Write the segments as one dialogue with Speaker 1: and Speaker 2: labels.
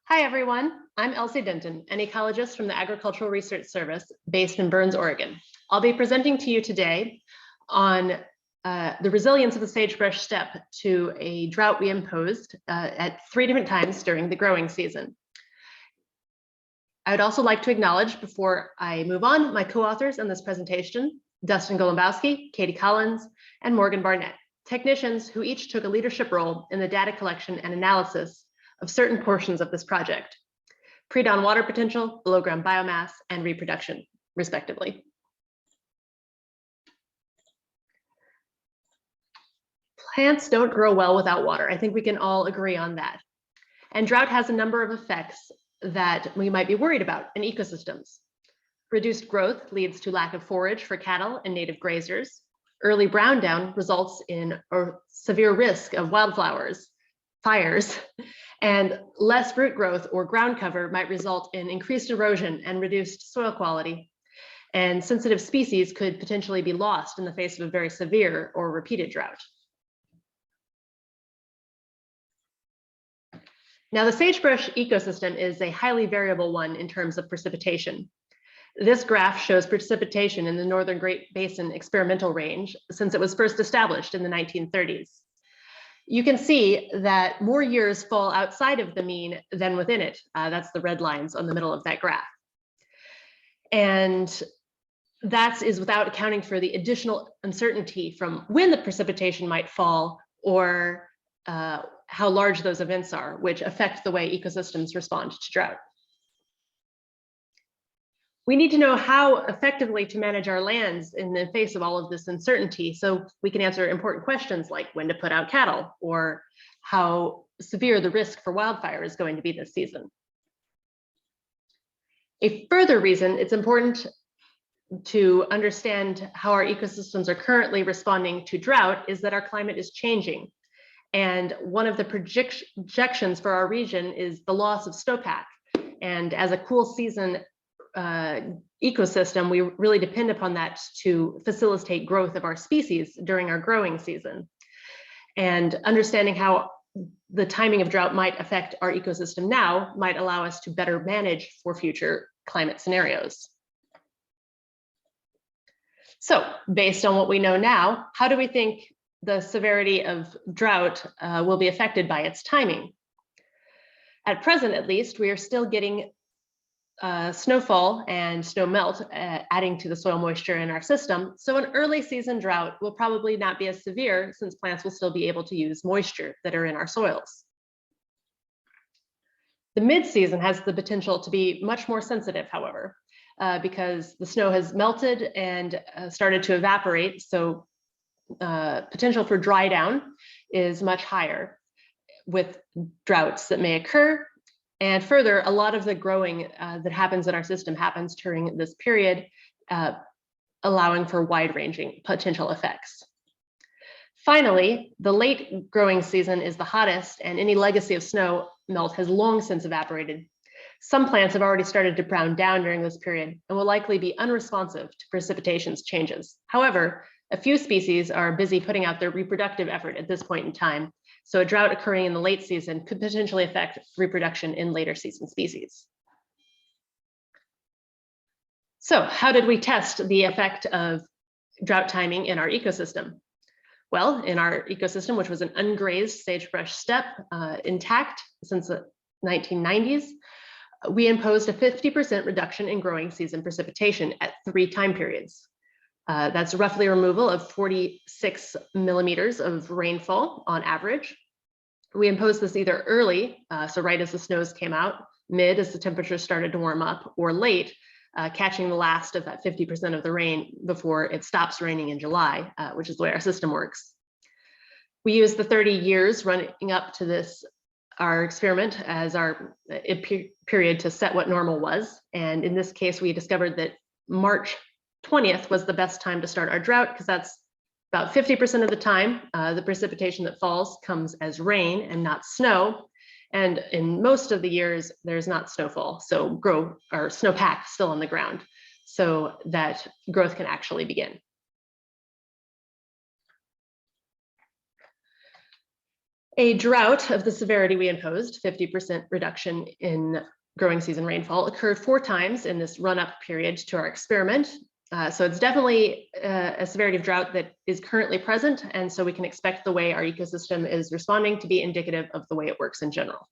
Speaker 1: Hi, everyone. I'm Elsie Denton, an ecologist from the Agricultural Research Service based in Burns, Oregon. I'll be presenting to you today on the resilience of the sagebrush steppe to a drought we imposed at 3 different times during the growing season. I would also like to acknowledge, before I move on, my co-authors in this presentation, Dustin Golombowski, Katie Collins, and Morgan Barnett, technicians who each took a leadership role in the data collection and analysis of certain portions of this project: pre-dawn water potential, below ground biomass, and reproduction, respectively. Plants don't grow well without water. I think we can all agree on that. And drought has a number of effects that we might be worried about in ecosystems. Reduced growth leads to lack of forage for cattle and native grazers. Early brown down results in a severe risk of wildflowers, fires, and less root growth or ground cover might result in increased erosion and reduced soil quality. And sensitive species could potentially be lost in the face of a very severe or repeated drought. Now, the sagebrush ecosystem is a highly variable one in terms of precipitation. This graph shows precipitation in the Northern Great Basin experimental range since it was first established in the 1930s. You can see that more years fall outside of the mean than within it. That's the red lines on the middle of that graph. And that is without accounting for the additional uncertainty from when the precipitation might fall or how large those events are, which affect the way ecosystems respond to drought. We need to know how effectively to manage our lands in the face of all of this uncertainty so we can answer important questions like when to put out cattle or how severe the risk for wildfire is going to be this season. A further reason it's important to understand how our ecosystems are currently responding to drought is that our climate is changing. And one of the projections for our region is the loss of snowpack. And as a cool season ecosystem, we really depend upon that to facilitate growth of our species during our growing season. And understanding how the timing of drought might affect our ecosystem now might allow us to better manage for future climate scenarios. So, based on what we know now, how do we think the severity of drought will be affected by its timing? At present, at least, we are still getting snowfall and snow melt adding to the soil moisture in our system. So an early season drought will probably not be as severe since plants will still be able to use moisture that are in our soils. The mid-season has the potential to be much more sensitive, however, because the snow has melted and started to evaporate. So potential for dry down is much higher with droughts that may occur. And further, a lot of the growing that happens in our system happens during this period, allowing for wide-ranging potential effects. Finally, the late growing season is the hottest, and any legacy of snow melt has long since evaporated. Some plants have already started to brown down during this period and will likely be unresponsive to precipitation's changes. However, a few species are busy putting out their reproductive effort at this point in time. So a drought occurring in the late season could potentially affect reproduction in later season species. So how did we test the effect of drought timing in our ecosystem? Well, in our ecosystem, which was an ungrazed sagebrush steppe intact since the 1990s, we imposed a 50% reduction in growing season precipitation at 3 time periods. That's roughly a removal of 46 millimeters of rainfall on average. We imposed this either early, so right as the snows came out, mid as the temperatures started to warm up, or late, catching the last of that 50% of the rain before it stops raining in July, which is the way our system works. We used the 30 years running up to this, our experiment, as our period to set what normal was. And in this case, we discovered that March 20th was the best time to start our drought, because that's about 50% of the time the precipitation that falls comes as rain and not snow. And in most of the years, there's not snowfall, so snowpack still on the ground, so that growth can actually begin. A drought of the severity we imposed, 50% reduction in growing season rainfall, occurred 4 times in this run-up period to our experiment. So it's definitely a severity of drought that is currently present, and so we can expect the way our ecosystem is responding to be indicative of the way it works in general.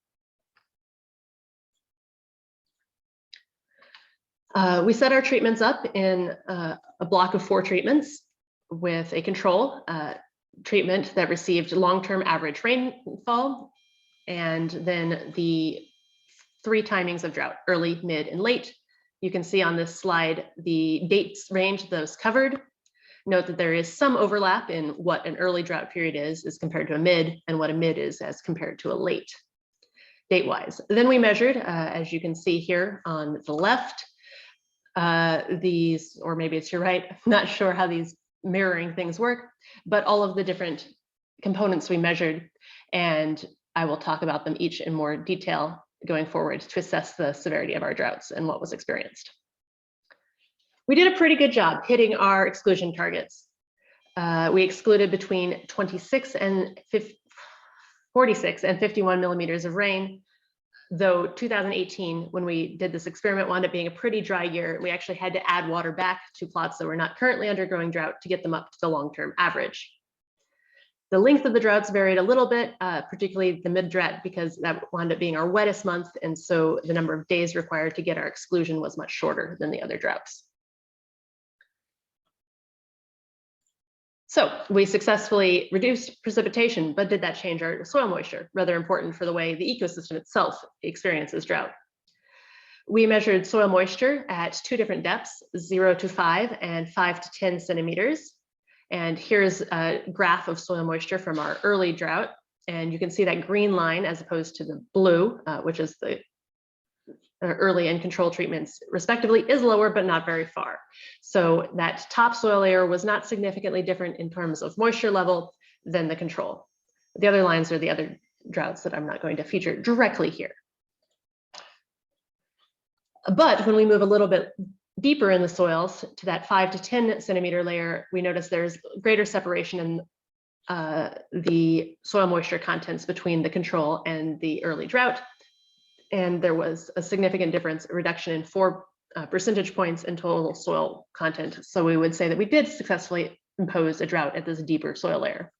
Speaker 1: We set our treatments up in a block of 4 treatments with a control treatment that received long-term average rainfall, and then the 3 timings of drought, early, mid, and late. You can see on this slide the dates range those covered. Note that there is some overlap in what an early drought period is as compared to a mid, and what a mid is as compared to a late, date-wise. Then we measured, as you can see here on the left, these, or maybe it's your right, I'm not sure how these mirroring things work, but all of the different components we measured, and I will talk about them each in more detail going forward to assess the severity of our droughts and what was experienced. We did a pretty good job hitting our exclusion targets. We excluded between 46 and 46 and 51 millimeters of rain, though 2018, when we did this experiment, wound up being a pretty dry year. We actually had to add water back to plots that were not currently undergoing drought to get them up to the long-term average. The length of the droughts varied a little bit, particularly the mid-drought, because that wound up being our wettest month, and so the number of days required to get our exclusion was much shorter than the other droughts. So we successfully reduced precipitation, but did that change our soil moisture? Rather important for the way the ecosystem itself experiences drought. We measured soil moisture at 2 different depths, 0 to 5 and 5 to 10 centimeters. And here's a graph of soil moisture from our early drought. And you can see that green line as opposed to the blue, which is the early and control treatments respectively, is lower, but not very far. So that top soil layer was not significantly different in terms of moisture level than the control. The other lines are the other droughts that I'm not going to feature directly here. But when we move a little bit deeper in the soils to that 5 to 10 centimeter layer, we notice there's greater separation in the soil moisture contents between the control and the early drought. And there was a significant difference, a reduction in 4 percentage points in total soil content. So we would say that we did successfully impose a drought at this deeper soil layer.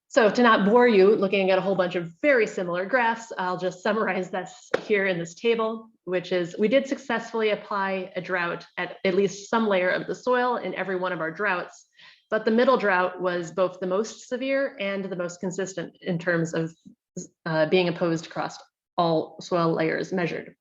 Speaker 1: So to not bore you looking at a whole bunch of very similar graphs, I'll just summarize this here in this table, which is we did successfully apply a drought at least some layer of the soil in every one of our droughts, but the middle drought was both the most severe and the most consistent in terms of being imposed across all soil layers measured.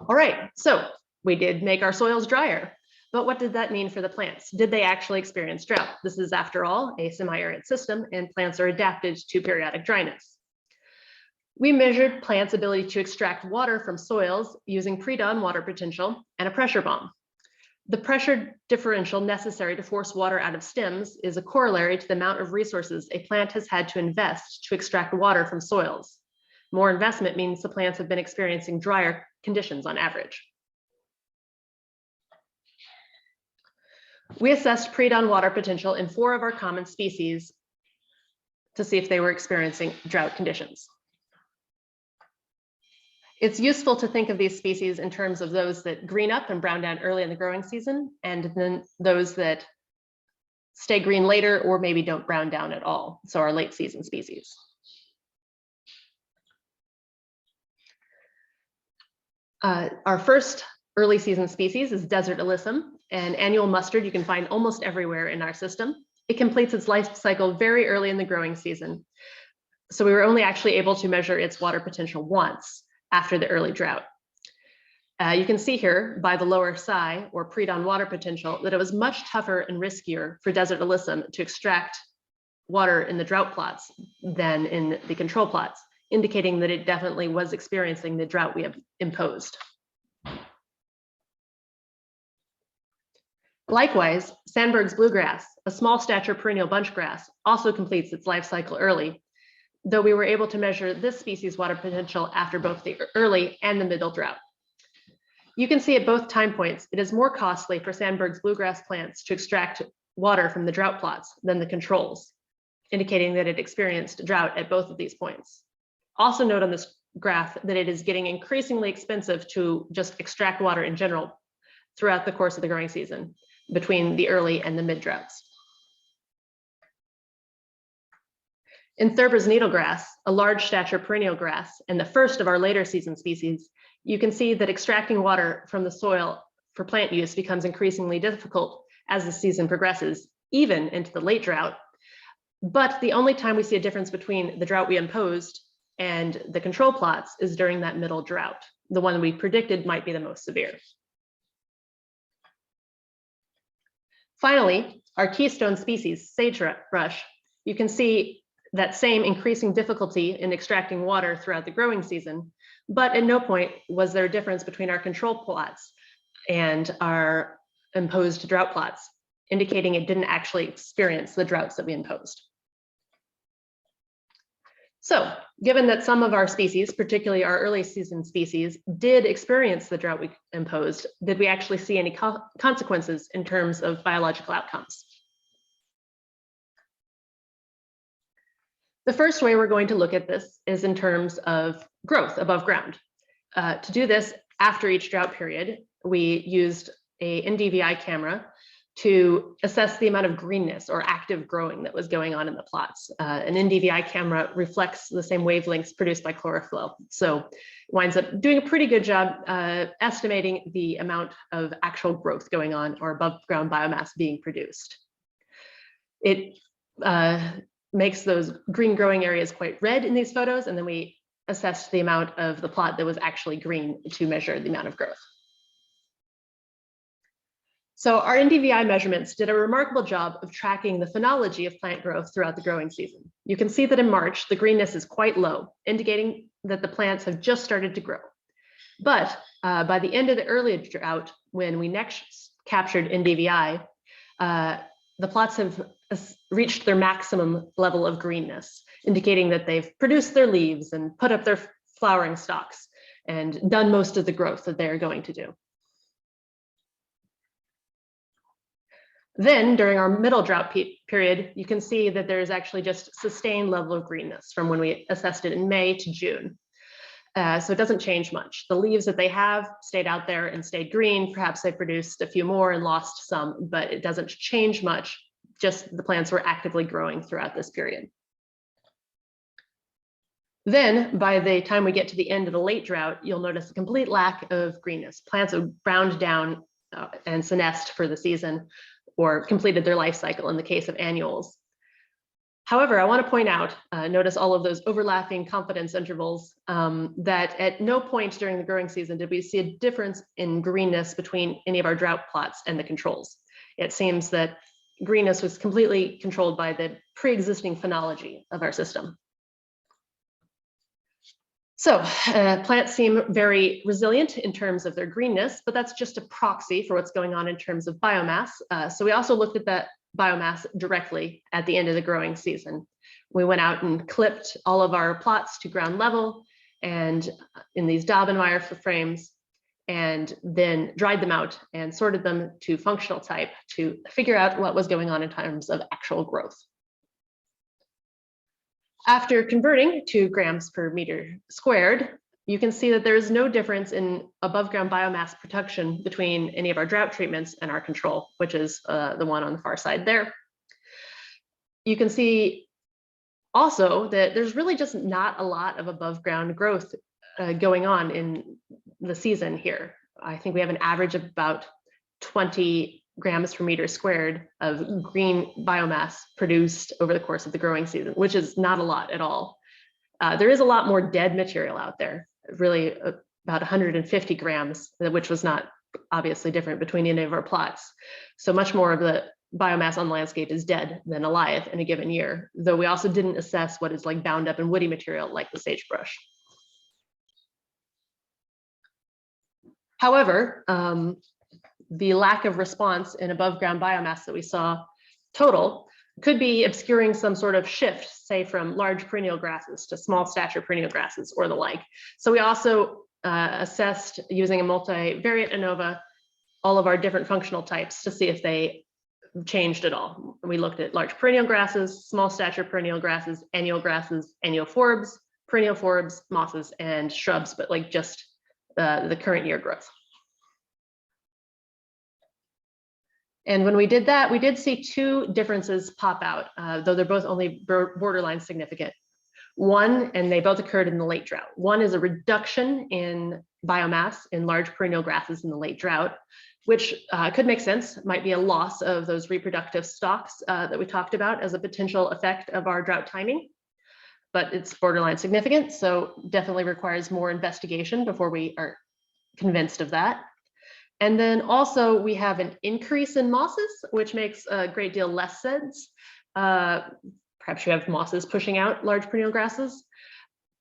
Speaker 1: All right, so we did make our soils drier. But what did that mean for the plants? Did they actually experience drought? This is, after all, a semi-arid system, and plants are adapted to periodic dryness. We measured plants' ability to extract water from soils using pre-dawn water potential and a pressure bomb. The pressure differential necessary to force water out of stems is a corollary to the amount of resources a plant has had to invest to extract water from soils. More investment means the plants have been experiencing drier conditions on average. We assessed pre-dawn water potential in 4 of our common species to see if they were experiencing drought conditions. It's useful to think of these species in terms of those that green up and brown down early in the growing season, and then those that stay green later or maybe don't brown down at all, so our late season species. Our first early season species is desert alyssum, an annual mustard you can find almost everywhere in our system. It completes its life cycle very early in the growing season. So we were only actually able to measure its water potential once after the early drought. You can see here by the lower psi, or pre-dawn water potential, that it was much tougher and riskier for desert alyssum to extract water in the drought plots than in the control plots, indicating that it definitely was experiencing the drought we have imposed. Likewise, Sandberg's bluegrass, a small stature perennial bunch grass, also completes its life cycle early, though we were able to measure this species' water potential after both the early and the middle drought. You can see at both time points, it is more costly for Sandberg's bluegrass plants to extract water from the drought plots than the controls, indicating that it experienced drought at both of these points. Also note on this graph that it is getting increasingly expensive to just extract water in general throughout the course of the growing season between the early and the mid droughts. In Thurber's needlegrass, a large stature perennial grass and the first of our later season species, you can see that extracting water from the soil for plant use becomes increasingly difficult as the season progresses, even into the late drought. But the only time we see a difference between the drought we imposed and the control plots is during that middle drought, the one we predicted might be the most severe. Finally, our keystone species, sagebrush, you can see that same increasing difficulty in extracting water throughout the growing season, but at no point was there a difference between our control plots and our imposed drought plots, indicating it didn't actually experience the droughts that we imposed. So, given that some of our species, particularly our early season species, did experience the drought we imposed, did we actually see any consequences in terms of biological outcomes? The first way we're going to look at this is in terms of growth above ground. To do this, after each drought period, we used an NDVI camera to assess the amount of greenness or active growing that was going on in the plots. An NDVI camera reflects the same wavelengths produced by chlorophyll, so it winds up doing a pretty good job estimating the amount of actual growth going on or above ground biomass being produced. It makes those green growing areas quite red in these photos, and then we assessed the amount of the plot that was actually green to measure the amount of growth. So our NDVI measurements did a remarkable job of tracking the phenology of plant growth throughout the growing season. You can see that in March, the greenness is quite low, indicating that the plants have just started to grow. But by the end of the early drought, when we next captured NDVI, the plots have reached their maximum level of greenness, indicating that they've produced their leaves and put up their flowering stalks and done most of the growth that they're going to do. Then during our middle drought period, you can see that there's actually just sustained level of greenness from when we assessed it in May to June. So it doesn't change much. The leaves that they have stayed out there and stayed green. Perhaps they produced a few more and lost some, but it doesn't change much. Just the plants were actively growing throughout this period. Then by the time we get to the end of the late drought, you'll notice a complete lack of greenness. Plants have browned down and senesced for the season, or completed their life cycle in the case of annuals. However, I want to point out, notice all of those overlapping confidence intervals, that at no point during the growing season did we see a difference in greenness between any of our drought plots and the controls. It seems that greenness was completely controlled by the pre-existing phenology of our system. So plants seem very resilient in terms of their greenness, but that's just a proxy for what's going on in terms of biomass. So we also looked at that biomass directly at the end of the growing season. We went out and clipped all of our plots to ground level and in these Daubenmeier frames, and then dried them out and sorted them to functional type to figure out what was going on in terms of actual growth. After converting to grams per meter squared, you can see that there is no difference in above ground biomass production between any of our drought treatments and our control, which is the one on the far side there. You can see also that there's really just not a lot of above ground growth going on in the season here. I think we have an average of about 20 grams per meter squared of green biomass produced over the course of the growing season, which is not a lot at all. There is a lot more dead material out there, really about 150 grams, which was not obviously different between any of our plots. So much more of the biomass on the landscape is dead than alive in a given year, though we also didn't assess what is like bound up in woody material like the sagebrush. However, the lack of response in above ground biomass that we saw total could be obscuring some sort of shift, say from large perennial grasses to small stature perennial grasses or the like. So we also assessed using a multivariate ANOVA all of our different functional types to see if they changed at all. We looked at large perennial grasses, small stature perennial grasses, annual forbs, perennial forbs, mosses, and shrubs, but like just the current year growth. And when we did that, we did see two differences pop out, though they're both only borderline significant. One, and they both occurred in the late drought. One is a reduction in biomass in large perennial grasses in the late drought, which could make sense. It might be a loss of those reproductive stalks that we talked about as a potential effect of our drought timing, but it's borderline significant, so definitely requires more investigation before we are convinced of that. And then also we have an increase in mosses, which makes a great deal less sense. Perhaps you have mosses pushing out large perennial grasses.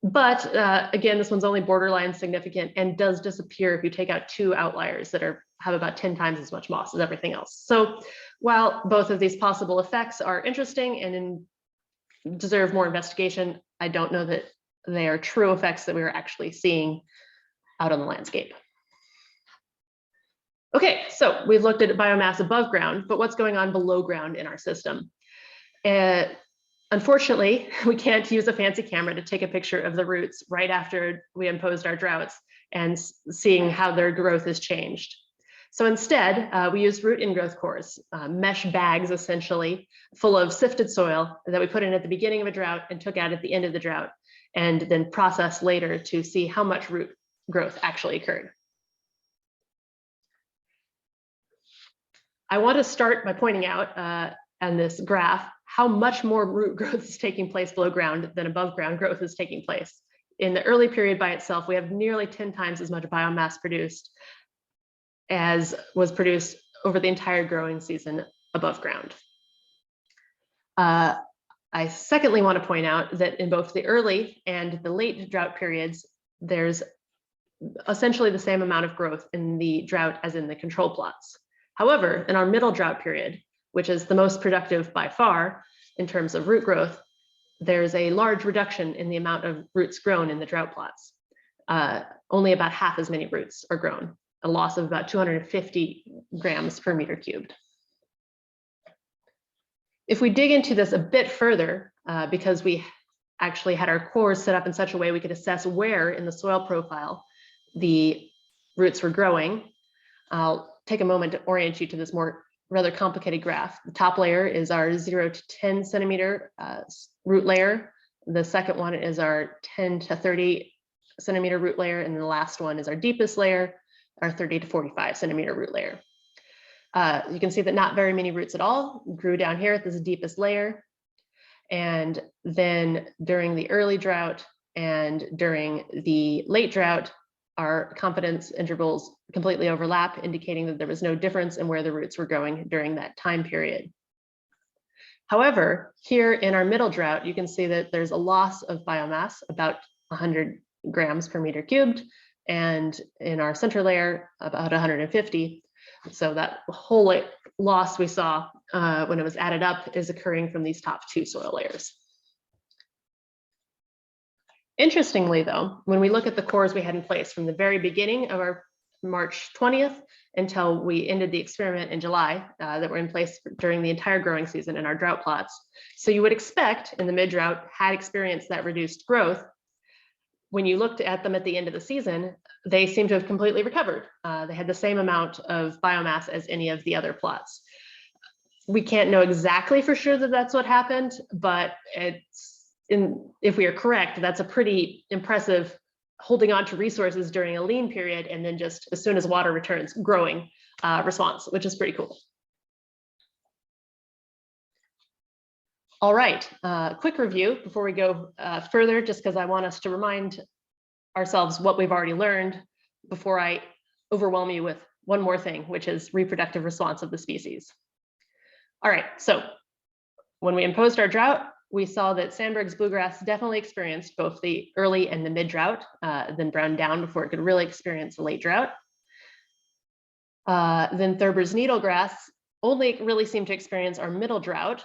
Speaker 1: But again, this one's only borderline significant and does disappear if you take out two outliers that have about 10 times as much moss as everything else. So while both of these possible effects are interesting and deserve more investigation, I don't know that they are true effects that we are actually seeing out on the landscape. Okay, so we've looked at biomass above ground, but what's going on below ground in our system? Unfortunately, we can't use a fancy camera to take a picture of the roots right after we imposed our droughts and seeing how their growth has changed. So instead, we use root ingrowth cores, mesh bags essentially, full of sifted soil that we put in at the beginning of a drought and took out at the end of the drought, and then processed later to see how much root growth actually occurred. I want to start by pointing out on this graph how much more root growth is taking place below ground than above ground growth is taking place. In the early period by itself, we have nearly 10 times as much biomass produced as was produced over the entire growing season above ground. I secondly want to point out that in both the early and the late drought periods, there's essentially the same amount of growth in the drought as in the control plots. However, in our middle drought period, which is the most productive by far in terms of root growth, there's a large reduction in the amount of roots grown in the drought plots. Only about half as many roots are grown, a loss of about 250 grams per meter cubed. If we dig into this a bit further, because we actually had our cores set up in such a way we could assess where in the soil profile the roots were growing, I'll take a moment to orient you to this rather complicated graph. The top layer is our 0 to 10 centimeter root layer. The second one is our 10 to 30 centimeter root layer. And the last one is our deepest layer, our 30 to 45 centimeter root layer. You can see that not very many roots at all grew down here at this deepest layer. And then during the early drought and during the late drought, our confidence intervals completely overlap, indicating that there was no difference in where the roots were growing during that time period. However, here in our middle drought, you can see that there's a loss of biomass, about 100 grams per meter cubed, and in our center layer, about 150. So that whole loss we saw when it was added up is occurring from these top two soil layers. Interestingly, though, when we look at the cores we had in place from the very beginning of our March 20th until we ended the experiment in July, that were in place during the entire growing season in our drought plots. So you would expect in the mid-drought had experienced that reduced growth. When you looked at them at the end of the season, they seem to have completely recovered. They had the same amount of biomass as any of the other plots. We can't know exactly for sure that that's what happened, but if we are correct, that's a pretty impressive holding on to resources during a lean period and then just as soon as water returns, growing response, which is pretty cool. All right, quick review before we go further, just because I want us to remind ourselves what we've already learned before I overwhelm you with one more thing, which is reproductive response of the species. All right, so when we imposed our drought, we saw that Sandberg's bluegrass definitely experienced both the early and the mid-drought, then browned down before it could really experience the late drought. Then Thurber's needlegrass only really seemed to experience our middle drought.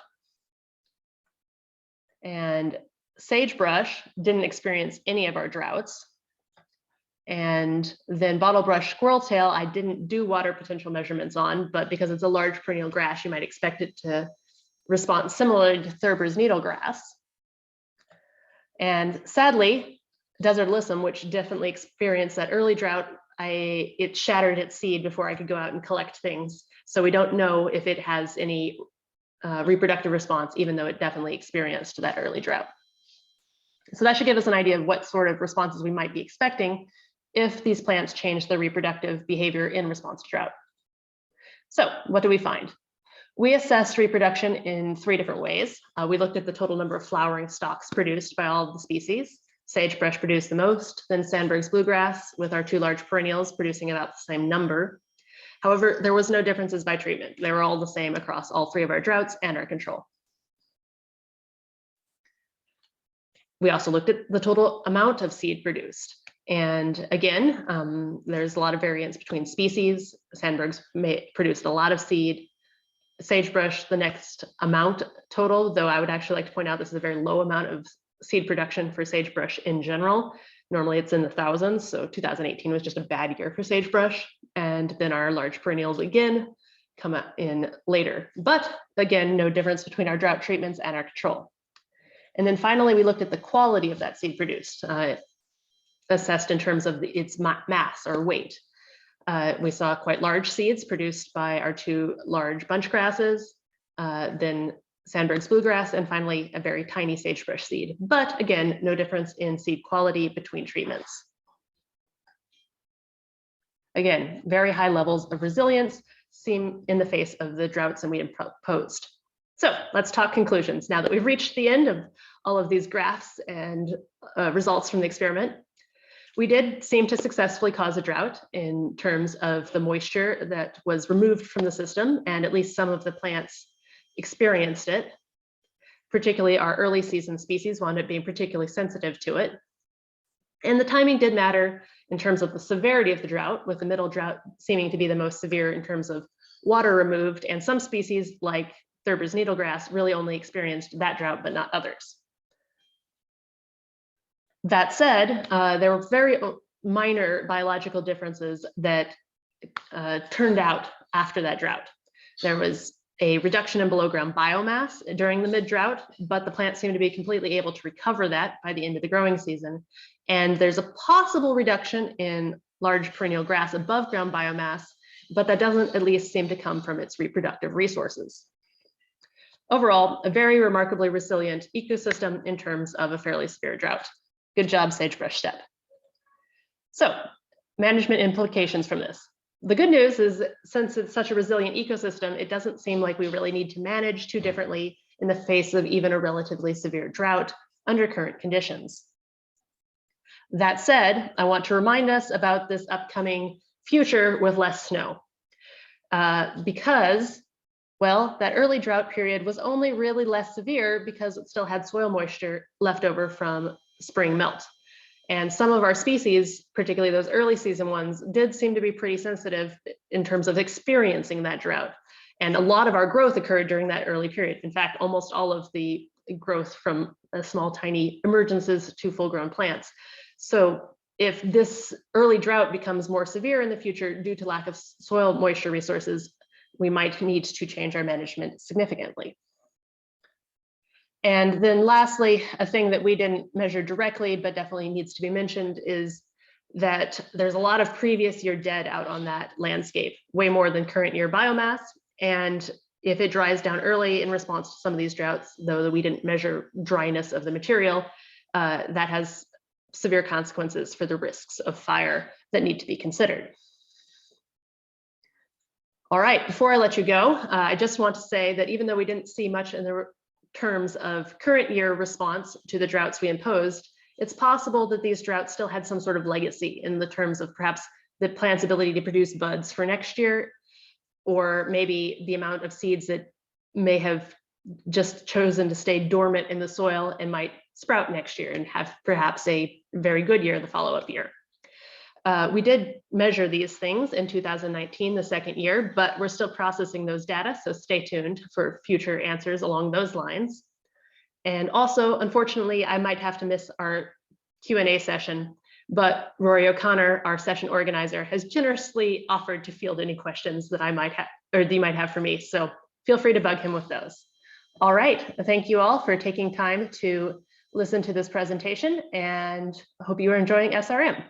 Speaker 1: And Sagebrush didn't experience any of our droughts. And then bottlebrush squirreltail, I didn't do water potential measurements on, but because it's a large perennial grass, you might expect it to respond similarly to Thurber's needlegrass. And sadly, desert alyssum, which definitely experienced that early drought, it shattered its seed before I could go out and collect things. So we don't know if it has any reproductive response, even though it definitely experienced that early drought. So that should give us an idea of what sort of responses we might be expecting if these plants change their reproductive behavior in response to drought. So what do we find? We assessed reproduction in 3 different ways. We looked at the total number of flowering stalks produced by all of the species. Sagebrush produced the most, then Sandberg's bluegrass, with our 2 large perennials producing about the same number. However, there was no differences by treatment. They were all the same across all 3 of our droughts and our control. We also looked at the total amount of seed produced. And again, there's a lot of variance between species. Sandberg's produced a lot of seed. Sagebrush, the next amount total, though I would actually like to point out this is a very low amount of seed production for sagebrush in general. Normally it's in the thousands, so 2018 was just a bad year for sagebrush. And then our large perennials again come in later. But again, no difference between our drought treatments and our control. And then finally, we looked at the quality of that seed produced, assessed in terms of its mass or weight. We saw quite large seeds produced by our 2 large bunch grasses, then Sandberg's bluegrass, and finally a very tiny sagebrush seed. But again, no difference in seed quality between treatments. Again, very high levels of resilience seem in the face of the droughts that we imposed. So let's talk conclusions. Now that we've reached the end of all of these graphs and results from the experiment, we did seem to successfully cause a drought in terms of the moisture that was removed from the system, and at least some of the plants experienced it. Particularly our early season species wound up being particularly sensitive to it. And the timing did matter in terms of the severity of the drought, with the middle drought seeming to be the most severe in terms of water removed, and some species like Thurber's needlegrass really only experienced that drought, but not others. That said, there were very minor biological differences that turned out after that drought. There was a reduction in below ground biomass during the mid-drought, but the plants seem to be completely able to recover that by the end of the growing season. And there's a possible reduction in large perennial grass above ground biomass, but that doesn't at least seem to come from its reproductive resources. Overall, a very remarkably resilient ecosystem in terms of a fairly severe drought. Good job, Sagebrush Steppe. So, management implications from this. The good news is, since it's such a resilient ecosystem, it doesn't seem like we really need to manage too differently in the face of even a relatively severe drought under current conditions. That said, I want to remind us about this upcoming future with less snow, because, well, that early drought period was only really less severe because it still had soil moisture left over from spring melt. And some of our species, particularly those early season ones, did seem to be pretty sensitive in terms of experiencing that drought. And a lot of our growth occurred during that early period. In fact, almost all of the growth from small, tiny emergences to full-grown plants. So if this early drought becomes more severe in the future due to lack of soil moisture resources, we might need to change our management significantly. And then lastly, a thing that we didn't measure directly, but definitely needs to be mentioned, is that there's a lot of previous year dead out on that landscape, way more than current year biomass. And if it dries down early in response to some of these droughts, though we didn't measure dryness of the material, that has severe consequences for the risks of fire that need to be considered. All right, before I let you go, I just want to say that even though we didn't see much in the terms of current year response to the droughts we imposed, it's possible that these droughts still had some sort of legacy in the terms of perhaps the plant's ability to produce buds for next year, or maybe the amount of seeds that may have just chosen to stay dormant in the soil and might sprout next year and have perhaps a very good year the follow-up year. We did measure these things in 2019, the second year, but we're still processing those data, so stay tuned for future answers along those lines. And also, unfortunately, I might have to miss our Q&A session, but Rory O'Connor, our session organizer, has generously offered to field any questions that I might have, or that you might have for me. So feel free to bug him with those. All right, thank you all for taking time to listen to this presentation, and I hope you are enjoying SRM.